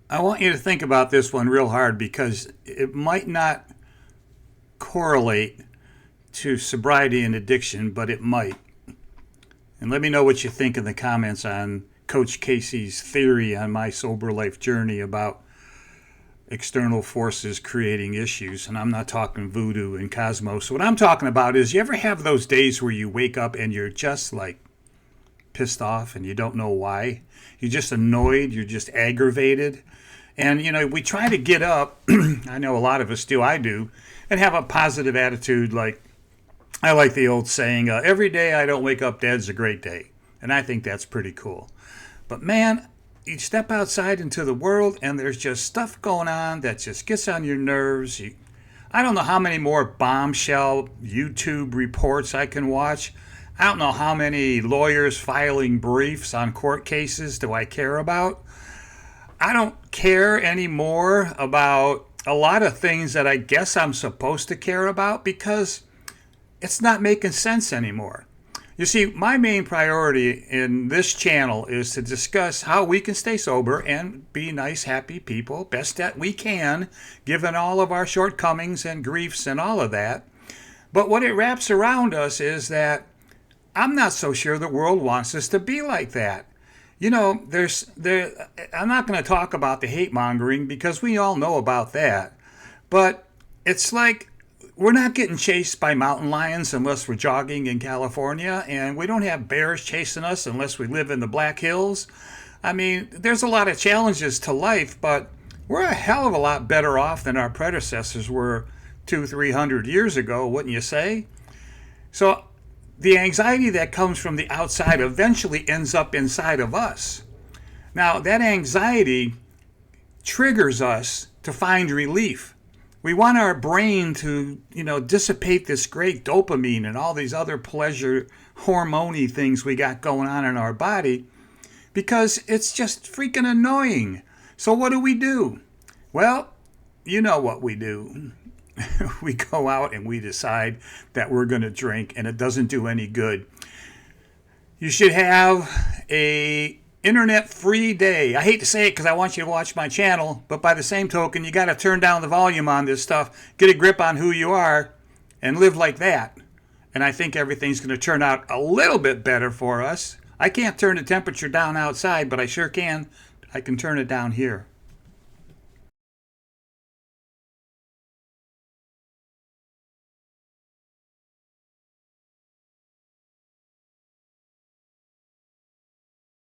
I want you to think about this one real hard because it might not correlate to sobriety and addiction, but it might. And let me know what you think in the comments on Coach Casey's theory on my sober life journey about external forces creating issues. And I'm not talking voodoo and cosmos. What I'm talking about is, you ever have those days where you wake up and you're just like pissed off and you don't know why? You're just annoyed, you're just aggravated. And, we try to get up, I know a lot of us do, I do, and have a positive attitude. Like, I like the old saying, every day I don't wake up dead's a great day. And I think that's pretty cool. But man, you step outside into the world and there's just stuff going on that just gets on your nerves. I don't know how many more bombshell YouTube reports I can watch. I don't know how many lawyers filing briefs on court cases do I care about. I don't care anymore about a lot of things that I guess I'm supposed to care about because it's not making sense anymore. You see, my main priority in this channel is to discuss how we can stay sober and be nice, happy people, best that we can, given all of our shortcomings and griefs and all of that. But what it wraps around us is that I'm not so sure the world wants us to be like that. I'm not going to talk about the hate mongering because we all know about that. But it's like we're not getting chased by mountain lions unless we're jogging in California, and we don't have bears chasing us unless we live in the Black Hills. I mean, there's a lot of challenges to life, but we're a hell of a lot better off than our predecessors were 200-300 years ago, wouldn't you say? So the anxiety that comes from the outside eventually ends up inside of us. Now, that anxiety triggers us to find relief. We want our brain to, dissipate this great dopamine and all these other pleasure hormone things we got going on in our body because it's just freaking annoying. So what do? Well, you know what we do. We go out and we decide that we're going to drink, and it doesn't do any good. You should have a internet-free day. I hate to say it because I want you to watch my channel, but by the same token, you got to turn down the volume on this stuff, get a grip on who you are, and live like that. And I think everything's going to turn out a little bit better for us. I can't turn the temperature down outside, but I sure can. I can turn it down here.